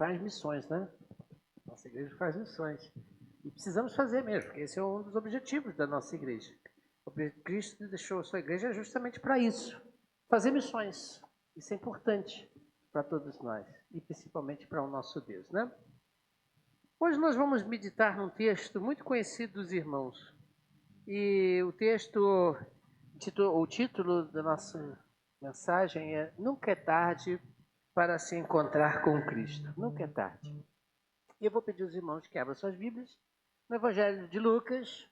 faz missões, né? Nossa igreja faz missões. E precisamos fazer mesmo, porque esse é um dos objetivos da nossa igreja. Cristo deixou a sua igreja justamente para isso, fazer missões. Isso é importante para todos nós, e principalmente para o nosso Deus, né? Hoje nós vamos meditar num texto muito conhecido dos irmãos. E o texto, o título da nossa mensagem é Nunca é tarde para se encontrar com Cristo. Nunca é tarde. E eu vou pedir aos irmãos que abram suas Bíblias no Evangelho de Lucas,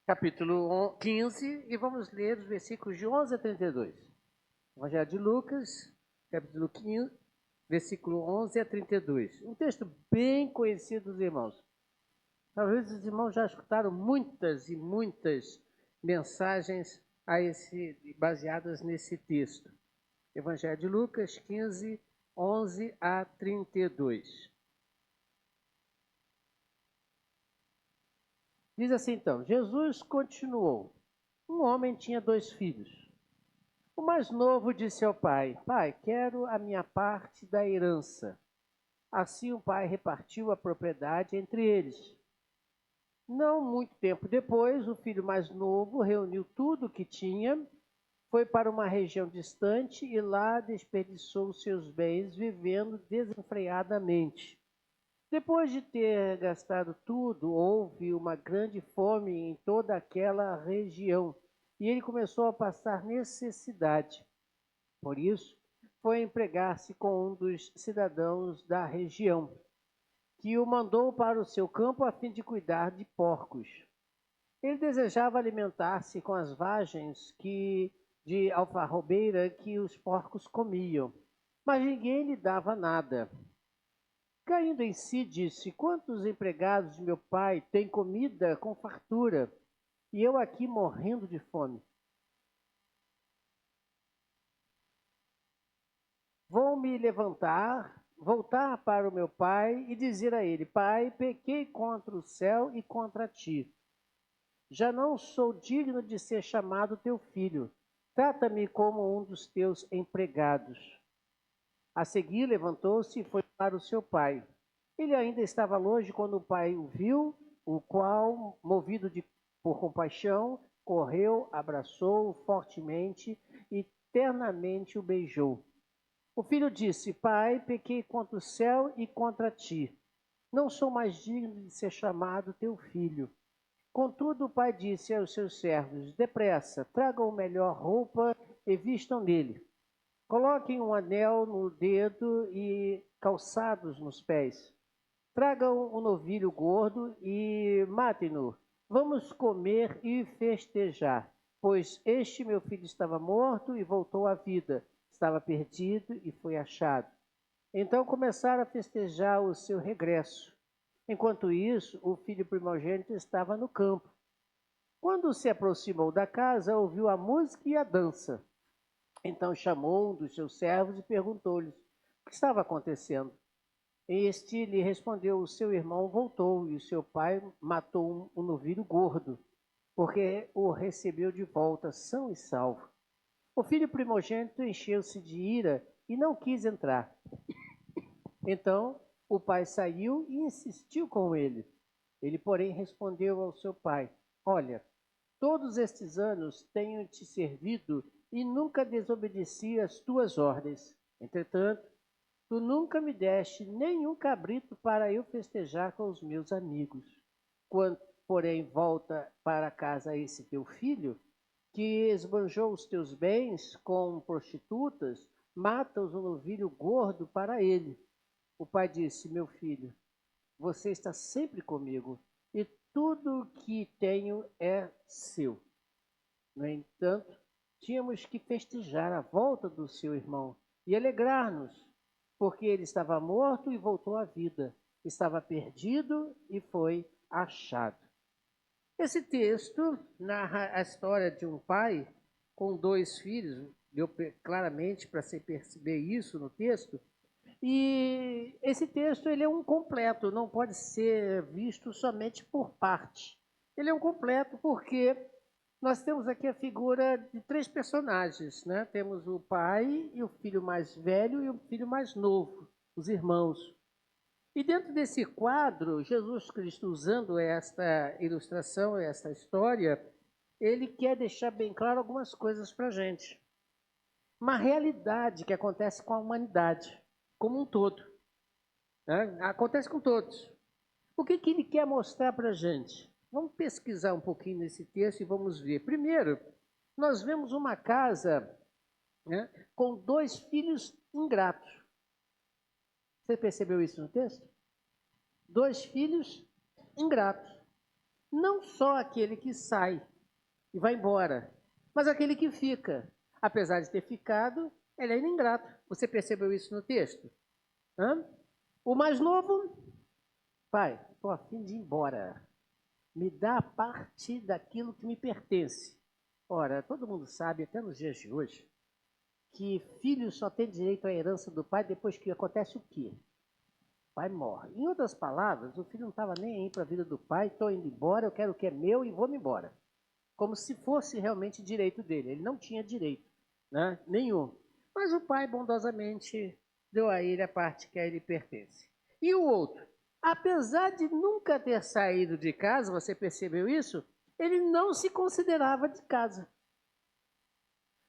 capítulo 15, e vamos ler os versículos de 11 a 32. Evangelho de Lucas, capítulo 15, versículo 11 a 32. Um texto bem conhecido dos irmãos. Talvez os irmãos já escutaram muitas e muitas mensagens baseadas nesse texto. Evangelho de Lucas 15, 11 a 32. Diz assim então, Jesus continuou. Um homem tinha 2 filhos. O mais novo disse ao pai, pai, quero a minha parte da herança. Assim o pai repartiu a propriedade entre eles. Não muito tempo depois, o filho mais novo reuniu tudo o que tinha, foi para uma região distante e lá desperdiçou seus bens, vivendo desenfreadamente. Depois de ter gastado tudo, houve uma grande fome em toda aquela região e ele começou a passar necessidade. Por isso, foi empregar-se com um dos cidadãos da região, que o mandou para o seu campo a fim de cuidar de porcos. Ele desejava alimentar-se com as vagens de alfarrobeira que os porcos comiam, mas ninguém lhe dava nada. Caindo em si, disse, quantos empregados de meu pai têm comida com fartura, e eu aqui morrendo de fome? Vou-me levantar, voltar para o meu pai e dizer a ele, pai, pequei contra o céu e contra ti. Já não sou digno de ser chamado teu filho. Trata-me como um dos teus empregados. A seguir, levantou-se e foi para o seu pai. Ele ainda estava longe quando o pai o viu, o qual, movido por compaixão, correu, abraçou-o fortemente e ternamente o beijou. O filho disse, pai, pequei contra o céu e contra ti. Não sou mais digno de ser chamado teu filho. Contudo, o pai disse aos seus servos, depressa, tragam melhor roupa e vistam nele. Coloquem um anel no dedo e calçados nos pés. Tragam um novilho gordo e matem-no. Vamos comer e festejar, pois este meu filho estava morto e voltou à vida, estava perdido e foi achado. Então começaram a festejar o seu regresso. Enquanto isso, o filho primogênito estava no campo. Quando se aproximou da casa, ouviu a música e a dança. Então chamou um dos seus servos e perguntou-lhes o que estava acontecendo. Este lhe respondeu, o seu irmão voltou e o seu pai matou um novilho gordo, porque o recebeu de volta são e salvo. O filho primogênito encheu-se de ira e não quis entrar. Então o pai saiu e insistiu com ele. Ele, porém, respondeu ao seu pai, olha, todos estes anos tenho te servido e nunca desobedeci às tuas ordens. Entretanto, tu nunca me deste nenhum cabrito para eu festejar com os meus amigos. Quando, porém, volta para casa esse teu filho, que esbanjou os teus bens com prostitutas, mata-os um novilho gordo para ele. O pai disse, meu filho, você está sempre comigo e tudo o que tenho é seu. No entanto, tínhamos que festejar a volta do seu irmão e alegrar-nos, porque ele estava morto e voltou à vida, estava perdido e foi achado. Esse texto narra a história de um pai com 2 filhos, deu claramente para se perceber isso no texto, e esse texto ele é um completo, não pode ser visto somente por parte. Ele é um completo porque nós temos aqui a figura de 3 personagens, né? Temos o pai e o filho mais velho e o filho mais novo. os irmãos. E dentro desse quadro, Jesus Cristo, usando esta ilustração, esta história, ele quer deixar bem claro algumas coisas para a gente. Uma realidade que acontece com a humanidade como um todo. Né? Acontece com todos. O que ele quer mostrar para a gente? Vamos pesquisar um pouquinho nesse texto e vamos ver. Primeiro, nós vemos uma casa, né, com 2 filhos ingratos. Você percebeu isso no texto? 2 filhos ingratos. Não só aquele que sai e vai embora, mas aquele que fica. Apesar de ter ficado, ele é ainda ingrato. Você percebeu isso no texto? Hã? O mais novo, pai, estou a fim de ir embora. Me dá a parte daquilo que me pertence. Ora, todo mundo sabe, até nos dias de hoje, que filho só tem direito à herança do pai depois que acontece o quê? O pai morre. Em outras palavras, o filho não estava nem aí para a vida do pai, estou indo embora, eu quero o que é meu e vou-me embora. Como se fosse realmente direito dele. Ele não tinha direito, né? Nenhum. Mas o pai bondosamente deu a ele a parte que a ele pertence. E o outro, apesar de nunca ter saído de casa, você percebeu isso? Ele não se considerava de casa.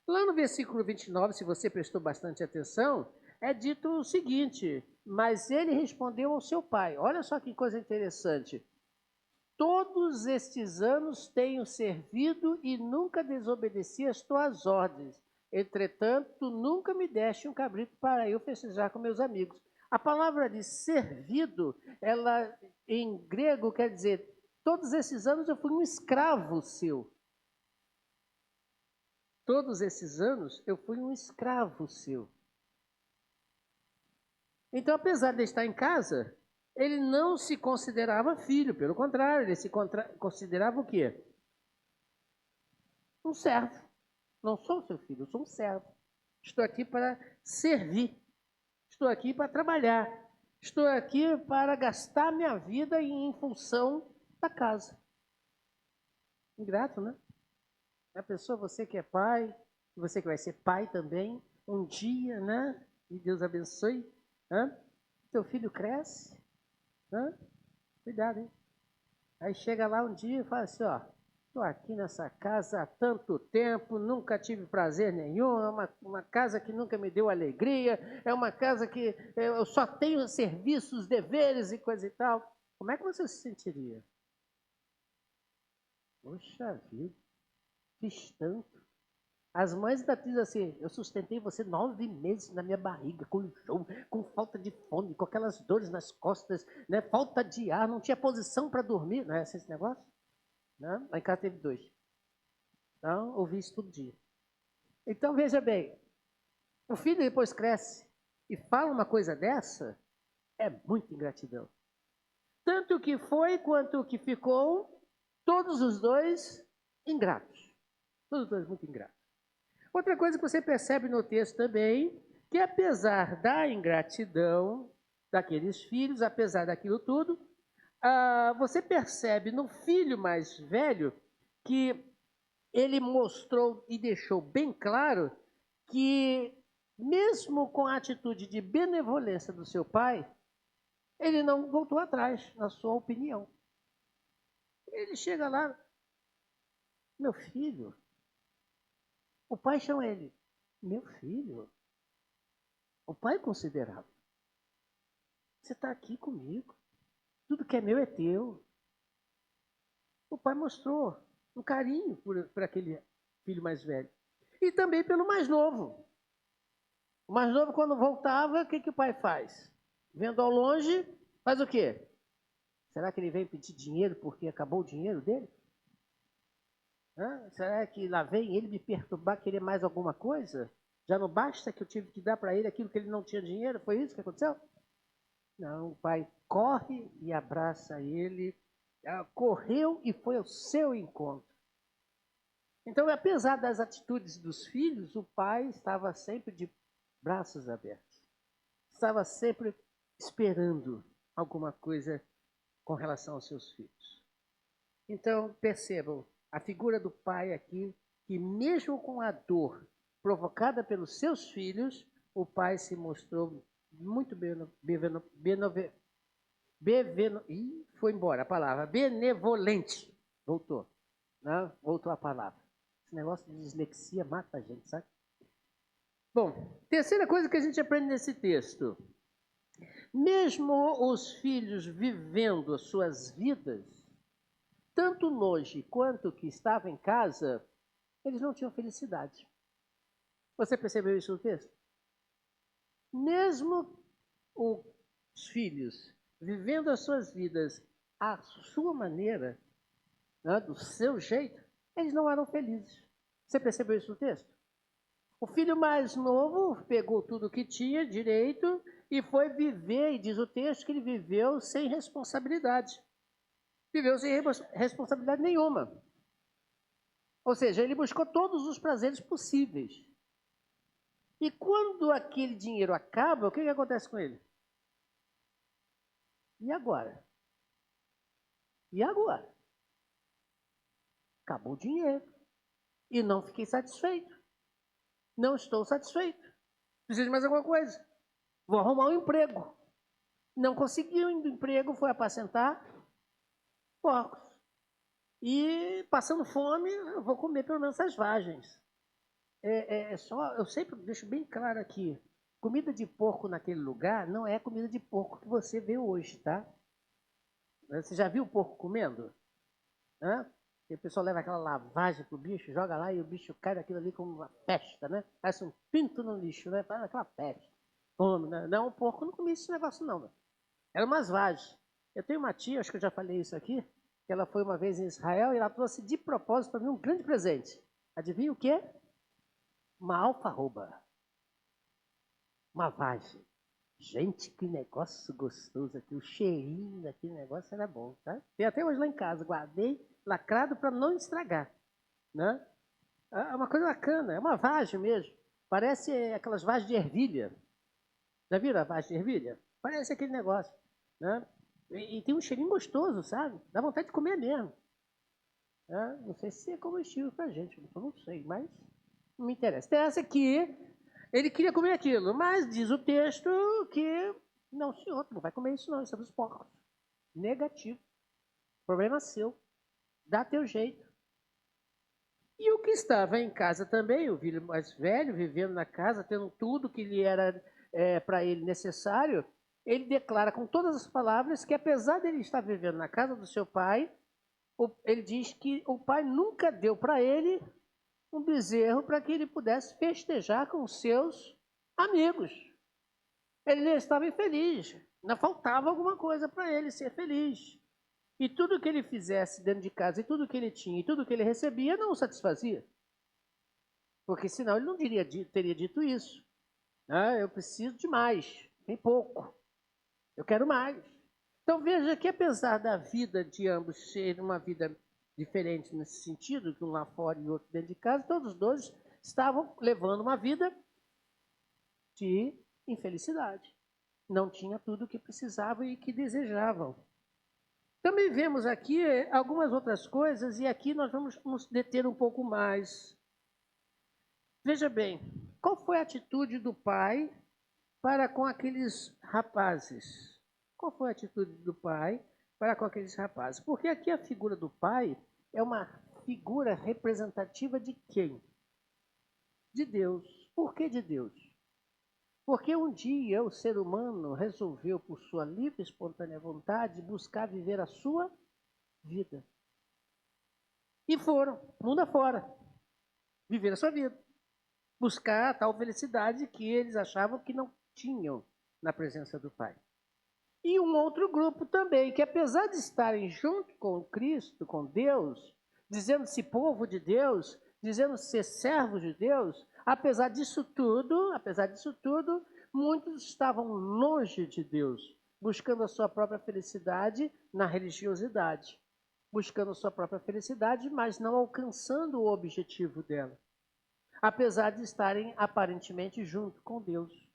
Lá no versículo 29, se você prestou bastante atenção, é dito o seguinte: mas ele respondeu ao seu pai. Olha só que coisa interessante. Todos estes anos tenho servido e nunca desobedeci as tuas ordens. Entretanto, nunca me deste um cabrito para eu festejar com meus amigos. A palavra de servido, ela em grego quer dizer, todos esses anos eu fui um escravo seu. Todos esses anos eu fui um escravo seu. Então, apesar de estar em casa, ele não se considerava filho, pelo contrário, ele se considerava o quê? Um servo. Não sou seu filho, eu sou um servo. Estou aqui para servir. Estou aqui para trabalhar. Estou aqui para gastar minha vida em função da casa. Ingrato, né? A pessoa, você que é pai, você que vai ser pai também, um dia, né? E Deus abençoe. Né? Teu filho cresce. Né? Cuidado, hein? Aí chega lá um dia e fala assim, ó, estou aqui nessa casa há tanto tempo, nunca tive prazer nenhum, é uma casa que nunca me deu alegria, é uma casa que eu só tenho serviços, deveres e coisa e tal. Como é que você se sentiria? Poxa vida, fiz tanto. As mães ainda dizem assim, eu sustentei você 9 meses na minha barriga, com enjoo, com falta de fome, com aquelas dores nas costas, né? Falta de ar, não tinha posição para dormir. Não é esse negócio? Não? Lá em casa teve 2. Então, ouvi isso todo dia. Então, veja bem, o filho depois cresce e fala uma coisa dessa, é muita ingratidão. Tanto o que foi quanto o que ficou, todos os dois ingratos. Todos os dois muito ingratos. Outra coisa que você percebe no texto também, que apesar da ingratidão daqueles filhos, apesar daquilo tudo, você percebe no filho mais velho que ele mostrou e deixou bem claro que, mesmo com a atitude de benevolência do seu pai, ele não voltou atrás, na sua opinião. Ele chega lá, meu filho, o pai chama ele, meu filho, o pai considerava, você está aqui comigo, tudo que é meu é teu. O pai mostrou um carinho por aquele filho mais velho. E também pelo mais novo. O mais novo, quando voltava, o que o pai faz? Vendo ao longe, faz o quê? Será que ele vem pedir dinheiro porque acabou o dinheiro dele? Será que lá vem ele me perturbar, querer mais alguma coisa? Já não basta que eu tive que dar para ele aquilo que ele não tinha dinheiro? Foi isso que aconteceu? Não, o pai corre e abraça ele, correu e foi ao seu encontro. Então, apesar das atitudes dos filhos, o pai estava sempre de braços abertos. Estava sempre esperando alguma coisa com relação aos seus filhos. Então, percebam, a figura do pai aqui, que mesmo com a dor provocada pelos seus filhos, o pai se mostrou muito foi embora a palavra, benevolente. Voltou, né? Voltou a palavra. Esse negócio de dislexia mata a gente, sabe? Bom, terceira coisa que a gente aprende nesse texto. Mesmo os filhos vivendo as suas vidas, tanto longe quanto que estavam em casa, eles não tinham felicidade. Você percebeu isso no texto? Mesmo os filhos vivendo as suas vidas à sua maneira, né, do seu jeito, eles não eram felizes. Você percebeu isso no texto? O filho mais novo pegou tudo que tinha direito e foi viver, e diz o texto que ele viveu sem responsabilidade. Viveu sem responsabilidade nenhuma. Ou seja, ele buscou todos os prazeres possíveis. E quando aquele dinheiro acaba, o que acontece com ele? E agora? E agora? Acabou o dinheiro. E não fiquei satisfeito. Não estou satisfeito. Preciso de mais alguma coisa. Vou arrumar um emprego. Não conseguiu o emprego, foi apacentar porcos. E passando fome, eu vou comer pelo menos as vagens. Eu sempre deixo bem claro aqui, comida de porco naquele lugar não é comida de porco que você vê hoje, tá? Você já viu o porco comendo? Hã? E o pessoal leva aquela lavagem pro bicho, joga lá e o bicho cai daquilo ali como uma festa, né? Parece um pinto no lixo, né? Faz aquela festa. Come, né? Não, o porco não comia esse negócio não, né? Era umas vagens. Eu tenho uma tia, acho que eu já falei isso aqui, que ela foi uma vez em Israel e ela trouxe de propósito para mim um grande presente. Adivinha o quê? Uma alfarroba. Uma vagem. Gente, que negócio gostoso aqui. O cheirinho daquele negócio era bom, tá? Tem até hoje lá em casa. Guardei lacrado para não estragar, né? É uma coisa bacana. É uma vagem mesmo. Parece aquelas vagens de ervilha. Já viram a vagem de ervilha? Parece aquele negócio, né? E tem um cheirinho gostoso, sabe? Dá vontade de comer mesmo. Não sei se é comestível pra gente. Eu não sei, mas não me interessa. Então, essa aqui, ele queria comer aquilo, mas diz o texto que não, senhor, não vai comer isso não, isso é dos porcos. Negativo. Problema seu. Dá teu jeito. E o que estava em casa também, o filho mais velho, vivendo na casa, tendo tudo que lhe era para ele necessário, ele declara com todas as palavras que apesar dele estar vivendo na casa do seu pai, ele diz que o pai nunca deu para ele um bezerro para que ele pudesse festejar com seus amigos. Ele estava infeliz, ainda faltava alguma coisa para ele ser feliz. E tudo que ele fizesse dentro de casa, e tudo que ele tinha, e tudo que ele recebia, não o satisfazia. Porque senão ele não teria dito isso. Eu preciso de mais, tem pouco. Eu quero mais. Então veja que apesar da vida de ambos ser uma vida diferente nesse sentido, que um lá fora e outro dentro de casa, todos os dois estavam levando uma vida de infelicidade. Não tinha tudo o que precisavam e que desejavam. Também vemos aqui algumas outras coisas e aqui nós vamos nos deter um pouco mais. Veja bem, qual foi a atitude do pai para com aqueles rapazes? Qual foi a atitude do pai para com aqueles rapazes? Porque aqui a figura do pai é uma figura representativa de quem? De Deus. Por que de Deus? Porque um dia o ser humano resolveu, por sua livre e espontânea vontade, buscar viver a sua vida. E foram, mundo afora, viver a sua vida. Buscar a tal felicidade que eles achavam que não tinham na presença do Pai. E um outro grupo também, que apesar de estarem junto com Cristo, com Deus, dizendo-se povo de Deus, dizendo-se ser servos de Deus, apesar disso tudo, muitos estavam longe de Deus, buscando a sua própria felicidade na religiosidade, buscando a sua própria felicidade, mas não alcançando o objetivo dela, apesar de estarem aparentemente junto com Deus.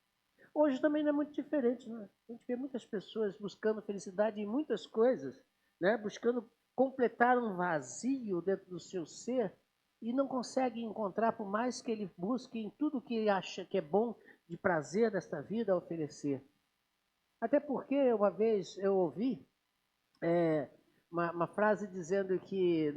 Hoje também não é muito diferente, né? A gente vê muitas pessoas buscando felicidade em muitas coisas, né? Buscando completar um vazio dentro do seu ser e não consegue encontrar, por mais que ele busque em tudo que ele acha que é bom, de prazer desta vida a oferecer. Até porque uma vez eu ouvi uma frase dizendo que,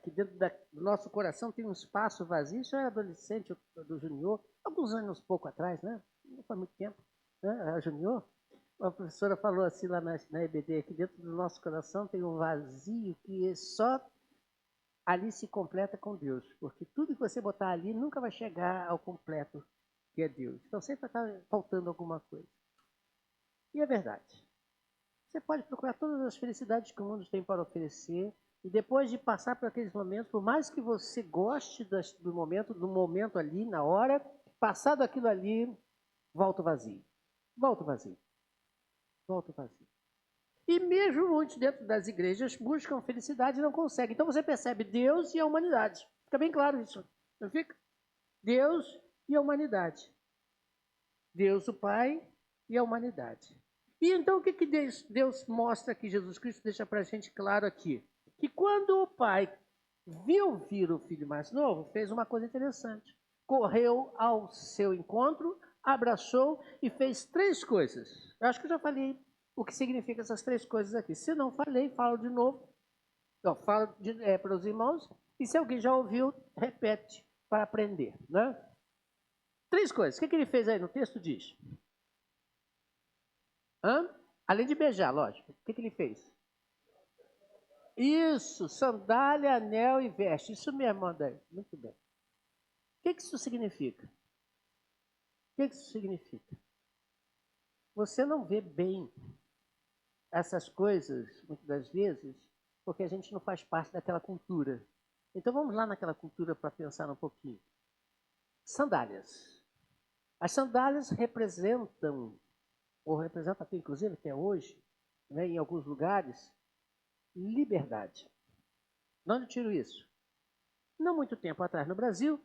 que dentro do nosso coração tem um espaço vazio. Isso eu era adolescente, do junior, alguns anos pouco atrás, né? Não faz muito tempo, né? A junior. A professora falou assim lá na EBD, que dentro do nosso coração tem um vazio que só ali se completa com Deus, porque tudo que você botar ali nunca vai chegar ao completo que é Deus. Então sempre está faltando alguma coisa. E é verdade. Você pode procurar todas as felicidades que o mundo tem para oferecer, e depois de passar por aqueles momentos, por mais que você goste do momento ali, na hora, passado aquilo ali, volta o vazio. Volta o vazio. Volta o vazio. E mesmo muitos dentro das igrejas buscam felicidade e não conseguem. Então você percebe Deus e a humanidade. Fica bem claro isso, não fica? Deus e a humanidade. Deus o Pai e a humanidade. E então o que Deus mostra aqui, Jesus Cristo deixa para a gente claro aqui? Que quando o pai viu vir o filho mais novo, fez uma coisa interessante. Correu ao seu encontro, abraçou e fez 3 coisas. Eu acho que eu já falei o que significa essas 3 coisas aqui. Se não falei, falo de novo. Então, falo para os irmãos. E se alguém já ouviu, repete para aprender. Né? 3 coisas. O que ele fez aí no texto diz? Além de beijar, lógico. O que ele fez? Isso, sandália, anel e veste. Isso mesmo, André. Muito bem. O que isso significa? O que isso significa? Você não vê bem essas coisas, muitas das vezes, porque a gente não faz parte daquela cultura. Então vamos lá naquela cultura para pensar um pouquinho. Sandálias. As sandálias representam, ou representam até inclusive até hoje, né, em alguns lugares, liberdade. De onde eu tiro isso? Não muito tempo atrás no Brasil,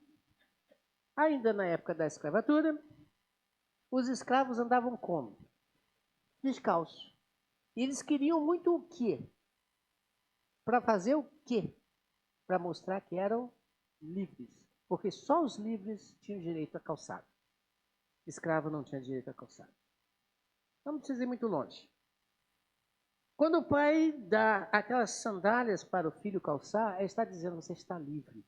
ainda na época da escravatura, os escravos andavam como? Descalços. E eles queriam muito o quê? Para fazer o quê? Para mostrar que eram livres. Porque só os livres tinham direito a calçado. Escravo não tinha direito a calçado. Não precisa ir muito longe. Quando o pai dá aquelas sandálias para o filho calçar, ele está dizendo, você está livre.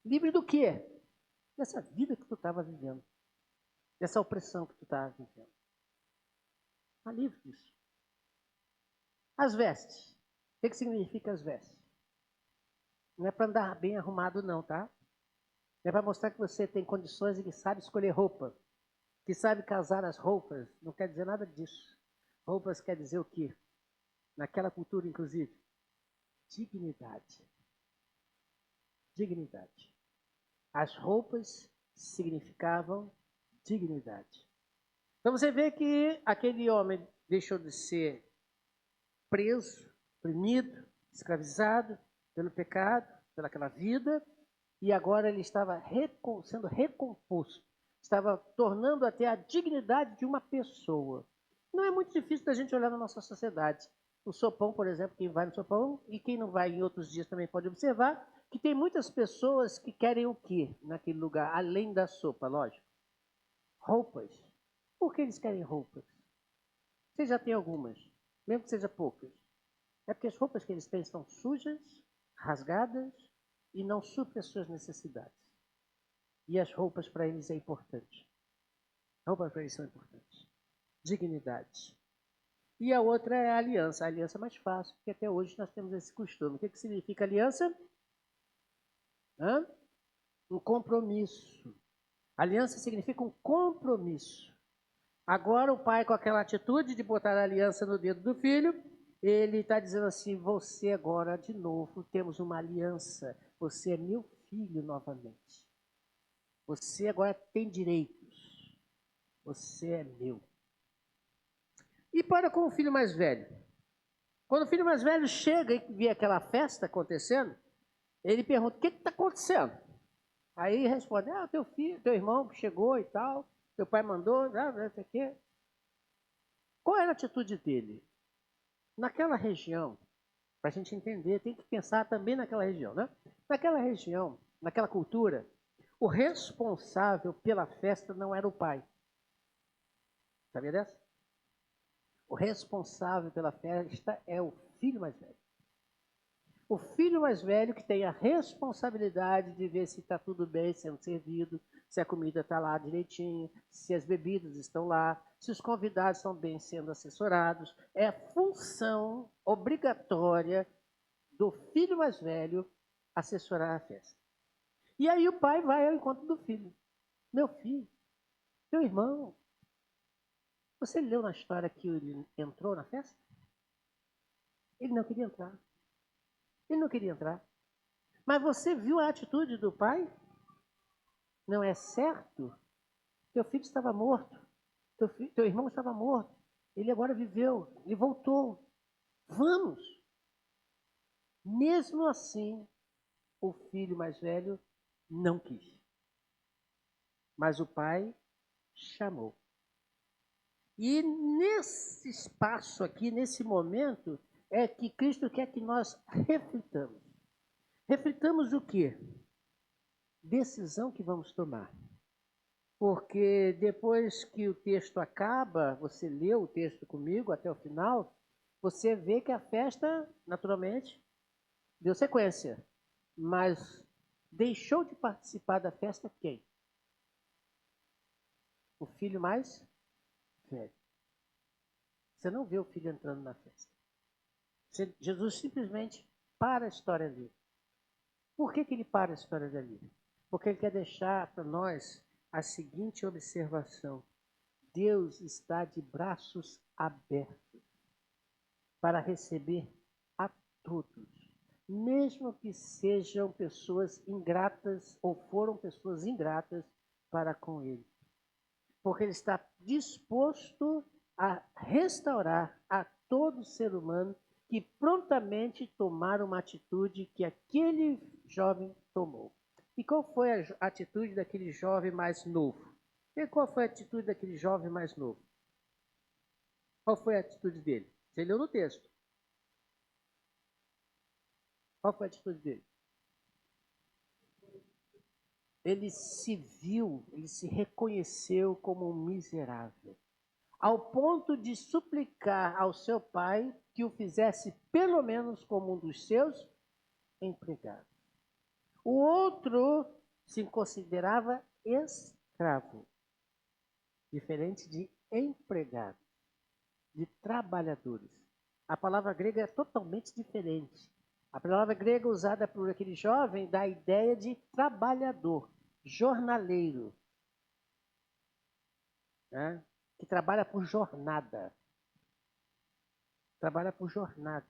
Livre do quê? Dessa vida que tu estava vivendo. Dessa opressão que tu estava vivendo. Está livre disso. As vestes. O que significa as vestes? Não é para andar bem arrumado não, tá? É para mostrar que você tem condições e que sabe escolher roupa. Que sabe casar as roupas. Não quer dizer nada disso. Roupas quer dizer o quê? Naquela cultura, inclusive. Dignidade. Dignidade. As roupas significavam dignidade. Então você vê que aquele homem deixou de ser preso, oprimido, escravizado pelo pecado, pelaquela vida, e agora ele estava sendo recomposto, estava tornando até a dignidade de uma pessoa. Não é muito difícil da gente olhar na nossa sociedade. O sopão, por exemplo, quem vai no sopão, e quem não vai em outros dias também pode observar, que tem muitas pessoas que querem o quê naquele lugar, além da sopa, lógico? Roupas. Por que eles querem roupas? Você já tem algumas, mesmo que seja poucas. É porque as roupas que eles têm estão sujas, rasgadas e não suprem as suas necessidades. E as roupas para eles é importante. Roupas para eles são importantes. Dignidade. E a outra é a aliança. A aliança é mais fácil, porque até hoje nós temos esse costume. O que significa aliança? Um compromisso. Aliança significa um compromisso. Agora o pai, com aquela atitude de botar a aliança no dedo do filho, ele está dizendo assim, você agora, de novo, temos uma aliança. Você é meu filho novamente. Você agora tem direitos. Você é meu. E para com o filho mais velho. Quando o filho mais velho chega e vê aquela festa acontecendo, ele pergunta, o que está acontecendo? Aí responde, teu filho, teu irmão chegou e tal, teu pai mandou, não sei o quê. Qual era a atitude dele? Naquela região, para a gente entender, tem que pensar também naquela região, né? Naquela região, naquela cultura, o responsável pela festa não era o pai. Sabia dessa? O responsável pela festa é o filho mais velho. O filho mais velho que tem a responsabilidade de ver se está tudo bem sendo servido, se a comida está lá direitinho, se as bebidas estão lá, se os convidados estão bem sendo assessorados. É função obrigatória do filho mais velho assessorar a festa. E aí o pai vai ao encontro do filho. Meu filho, teu irmão, você leu na história que ele entrou na festa? Ele não queria entrar. Ele não queria entrar. Mas você viu a atitude do pai? Não é certo? Teu filho estava morto. Teu irmão estava morto. Ele agora viveu. Ele voltou. Vamos. Mesmo assim, o filho mais velho não quis. Mas o pai chamou. E nesse espaço aqui, nesse momento, é que Cristo quer que nós reflitamos. Reflitamos o quê? Decisão que vamos tomar. Porque depois que o texto acaba, você leu o texto comigo até o final, você vê que a festa, naturalmente, deu sequência. Mas deixou de participar da festa quem? O filho mais velho. Você não vê o filho entrando na festa. Jesus simplesmente para a história ali. Por que ele para a história dali? Porque ele quer deixar para nós a seguinte observação. Deus está de braços abertos para receber a todos. Mesmo que sejam pessoas ingratas ou foram pessoas ingratas para com ele. Porque ele está disposto a restaurar a todo ser humano que prontamente tomaram uma atitude que aquele jovem tomou. E qual foi a atitude daquele jovem mais novo? E qual foi a atitude daquele jovem mais novo? Qual foi a atitude dele? Você leu no texto. Qual foi a atitude dele? Ele se viu, ele se reconheceu como um miserável, ao ponto de suplicar ao seu pai que o fizesse pelo menos como um dos seus empregados. O outro se considerava escravo, diferente de empregado, de trabalhadores. A palavra grega é totalmente diferente. A palavra grega usada por aquele jovem dá a ideia de trabalhador, jornaleiro, né? Que trabalha por jornada. Trabalha por jornada.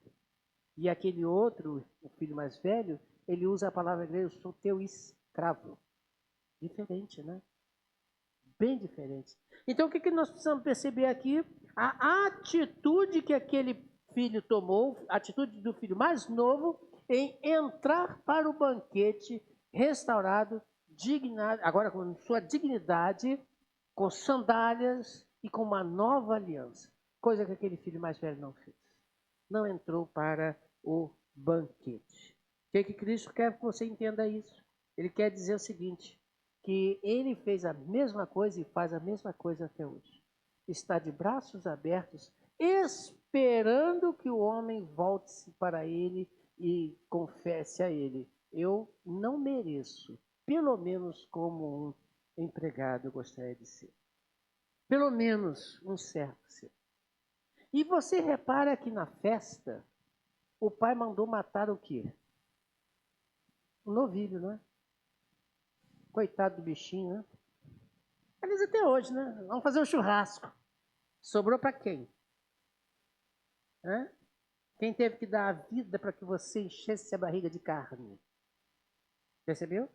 E aquele outro, o filho mais velho, ele usa a palavra grega, eu sou teu escravo. Diferente, né? Bem diferente. Então, o que nós precisamos perceber aqui? A atitude que aquele filho tomou, a atitude do filho mais novo, em entrar para o banquete restaurado, dignado, agora com sua dignidade, com sandálias e com uma nova aliança. Coisa que aquele filho mais velho não fez. Não entrou para o banquete. O que Cristo quer que você entenda isso? Ele quer dizer o seguinte, que ele fez a mesma coisa e faz a mesma coisa até hoje. Está de braços abertos, esperando que o homem volte-se para ele e confesse a ele, eu não mereço, pelo menos como um empregado eu gostaria de ser. Pelo menos um servo seu. E você repara que na festa, o pai mandou matar o quê? O novilho, né? Coitado do bichinho, né? Aliás, até hoje, né? Vamos fazer um churrasco. Sobrou para quem? Hã? Quem teve que dar a vida para que você enchesse a barriga de carne? Percebeu?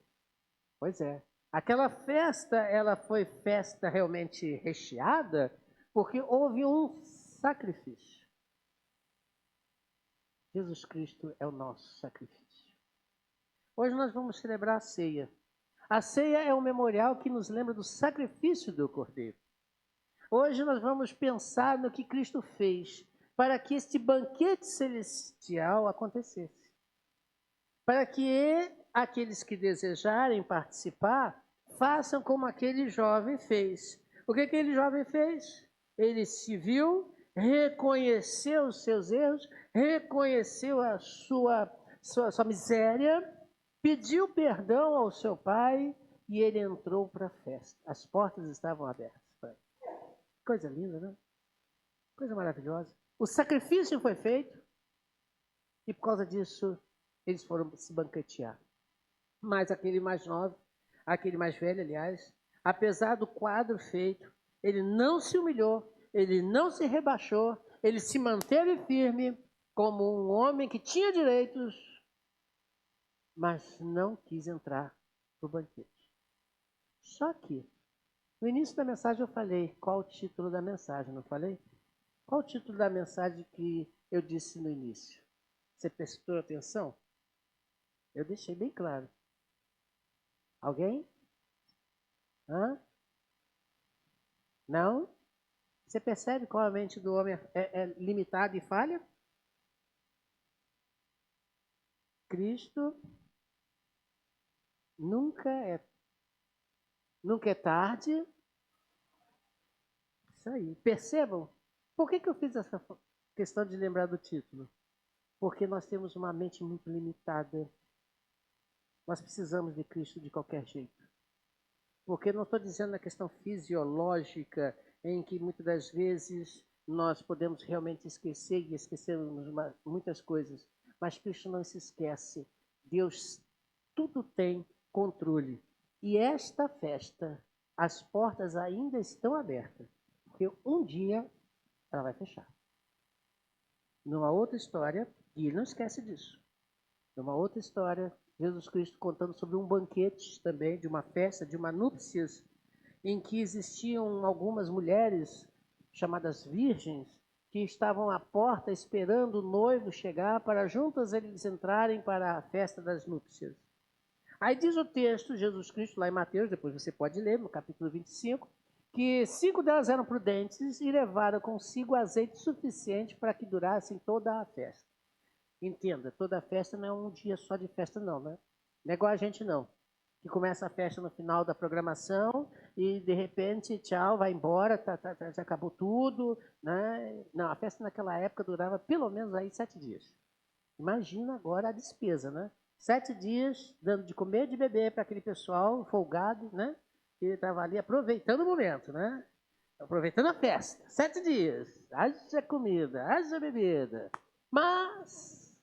Pois é. Aquela festa, ela foi festa realmente recheada, porque houve um sacrifício. Jesus Cristo é o nosso sacrifício. Hoje nós vamos celebrar a ceia. A ceia é um memorial que nos lembra do sacrifício do Cordeiro. Hoje nós vamos pensar no que Cristo fez para que este banquete celestial acontecesse. Para que aqueles que desejarem participar, façam como aquele jovem fez. O que aquele jovem fez? ele se viu, reconheceu os seus erros, reconheceu a sua miséria, pediu perdão ao seu pai e ele entrou para a festa. As portas estavam abertas para ele. Coisa linda, né? Coisa maravilhosa. O sacrifício foi feito e por causa disso eles foram se banquetear. Mas aquele mais novo, aquele mais velho, aliás, apesar do quadro feito, ele não se humilhou, ele não se rebaixou, ele se manteve firme como um homem que tinha direitos, mas não quis entrar no banquete. Só que, no início da mensagem eu falei qual o título da mensagem, não falei? Qual o título da mensagem que eu disse no início? Você prestou atenção? Eu deixei bem claro. Alguém? Hã? Não? Você percebe como a mente do homem é limitada e falha? Cristo nunca é tarde. Isso aí. Percebam? Por que eu fiz essa questão de lembrar do título? Porque nós temos uma mente muito limitada. Nós precisamos de Cristo de qualquer jeito. Porque não estou dizendo na questão fisiológica, em que muitas das vezes nós podemos realmente esquecer e esquecemos muitas coisas. Mas Cristo não se esquece. Deus tudo tem controle. E esta festa, as portas ainda estão abertas. Porque um dia ela vai fechar. Numa outra história, e ele não esquece disso. Numa outra história, Jesus Cristo contando sobre um banquete também, de uma festa, de uma núpcias, em que existiam algumas mulheres chamadas virgens, que estavam à porta esperando o noivo chegar para juntas eles entrarem para a festa das núpcias. Aí diz o texto, Jesus Cristo, lá em Mateus, depois você pode ler, no capítulo 25, que 5 delas eram prudentes e levaram consigo azeite suficiente para que durassem toda a festa. Entenda, toda a festa não é um dia só de festa não, né? Não é igual a gente não, que começa a festa no final da programação e de repente, tchau, vai embora, já acabou tudo, né? Não, a festa naquela época durava pelo menos aí 7 dias. Imagina agora a despesa, né? 7 dias dando de comer e de beber para aquele pessoal folgado, né? Que estava ali aproveitando o momento, né? Aproveitando a festa. 7 dias. Haja comida, haja bebida. Mas,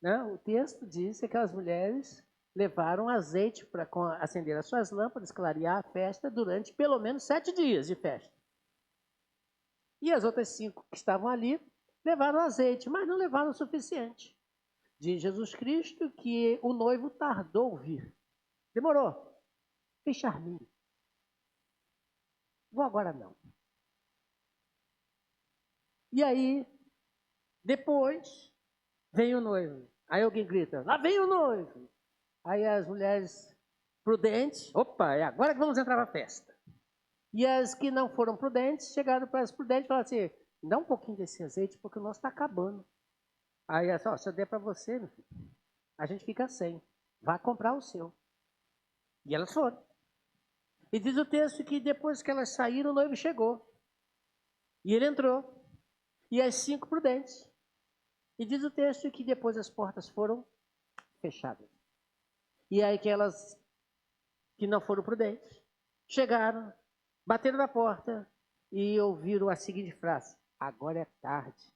né, o texto diz que aquelas mulheres levaram azeite para acender as suas lâmpadas, clarear a festa durante pelo menos 7 dias de festa. E as outras 5 que estavam ali levaram azeite, mas não levaram o suficiente. Diz Jesus Cristo que o noivo tardou vir. Demorou. Fez charminho. Vou agora não. E aí, depois, vem o noivo. Aí alguém grita, lá vem o noivo. Aí as mulheres prudentes, opa, é agora que vamos entrar na festa. E as que não foram prudentes, chegaram para as prudentes e falaram assim, dá um pouquinho desse azeite, porque o nosso está acabando. Aí ela disse, se eu der para você, meu filho, a gente fica sem. Vá comprar o seu. E elas foram. E diz o texto que depois que elas saíram, o noivo chegou. E ele entrou. E as 5 prudentes. E diz o texto que depois as portas foram fechadas. E aí aquelas que não foram prudentes chegaram, bateram na porta e ouviram a seguinte frase: agora é tarde.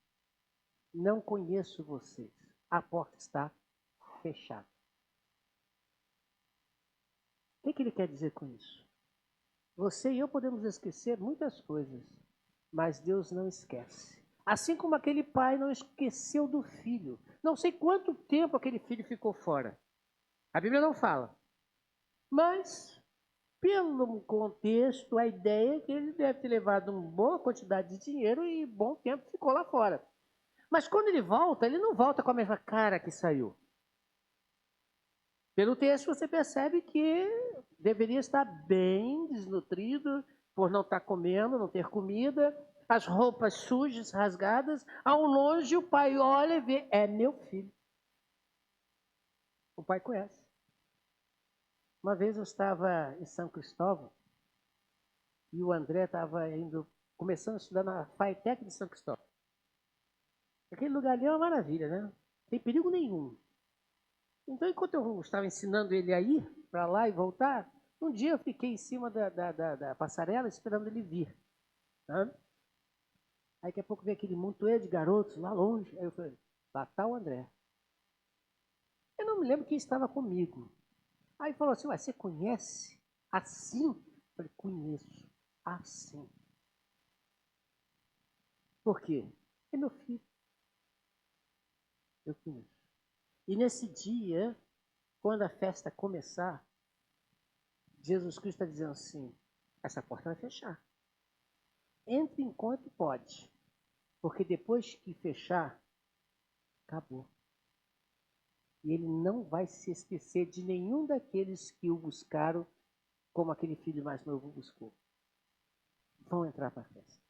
Não conheço vocês. A porta está fechada. O que ele quer dizer com isso? Você e eu podemos esquecer muitas coisas, mas Deus não esquece. Assim como aquele pai não esqueceu do filho. Não sei quanto tempo aquele filho ficou fora. A Bíblia não fala. Mas, pelo contexto, a ideia é que ele deve ter levado uma boa quantidade de dinheiro e bom tempo ficou lá fora. Mas quando ele volta, ele não volta com a mesma cara que saiu. Pelo texto você percebe que deveria estar bem desnutrido por não estar comendo, não ter comida, as roupas sujas, rasgadas. Ao longe o pai olha e vê, é meu filho. O pai conhece. Uma vez eu estava em São Cristóvão e o André estava começando a estudar na FATEC de São Cristóvão. Aquele lugar ali é uma maravilha, né? Não tem perigo nenhum. Então, enquanto eu estava ensinando ele a ir para lá e voltar, um dia eu fiquei em cima da passarela esperando ele vir. Né? Aí daqui a pouco veio aquele montoeiro de garotos lá longe. Aí eu falei, lá está o André. Eu não me lembro quem estava comigo. Aí falou assim, você conhece assim? Eu falei, conheço assim. Por quê? É meu filho. Eu conheço. E nesse dia, quando a festa começar, Jesus Cristo está dizendo assim, essa porta vai fechar. Entre enquanto pode. Porque depois que fechar, acabou. E ele não vai se esquecer de nenhum daqueles que o buscaram, como aquele filho mais novo buscou. Vão entrar para a festa.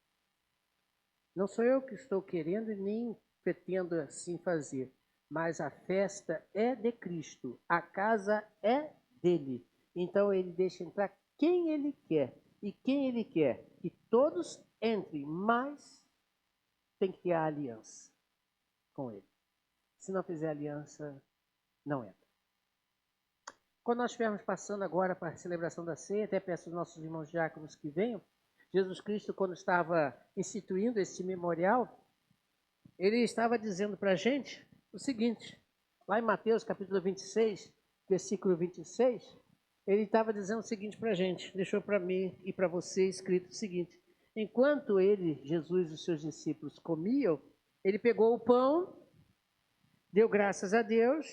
Não sou eu que estou querendo e nem pretendo assim fazer, mas a festa é de Cristo, a casa é dele. Então ele deixa entrar quem ele quer. E quem ele quer? Que todos entrem, mas tem que ter a aliança com ele. Se não fizer aliança, não entra. Quando nós estivermos passando agora para a celebração da ceia, até peço aos nossos irmãos diáconos que venham, Jesus Cristo, quando estava instituindo esse memorial, ele estava dizendo para a gente o seguinte, lá em Mateus capítulo 26, versículo 26, ele estava dizendo o seguinte para a gente, deixou para mim e para você escrito o seguinte, enquanto ele, Jesus e os seus discípulos comiam, ele pegou o pão, deu graças a Deus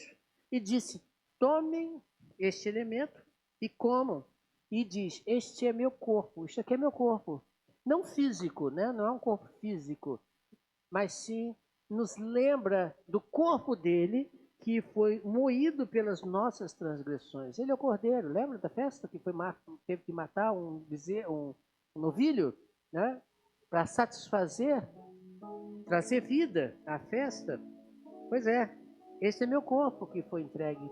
e disse, tomem este elemento e comam. E diz, este é meu corpo, isto aqui é meu corpo. Não físico, né? Não é um corpo físico, mas sim nos lembra do corpo dele que foi moído pelas nossas transgressões. Ele é o cordeiro, lembra da festa que teve que matar um novilho, né? Para satisfazer, trazer vida à festa? Pois é, esse é meu corpo que foi entregue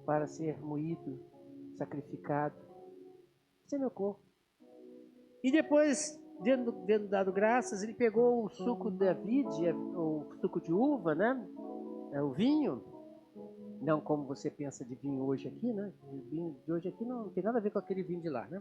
para ser moído, sacrificado. Esse é meu corpo. E depois, tendo dado graças, ele pegou o suco da vide, o suco de uva, né? O vinho, não como você pensa de vinho hoje aqui, né? O vinho de hoje aqui não tem nada a ver com aquele vinho de lá, né?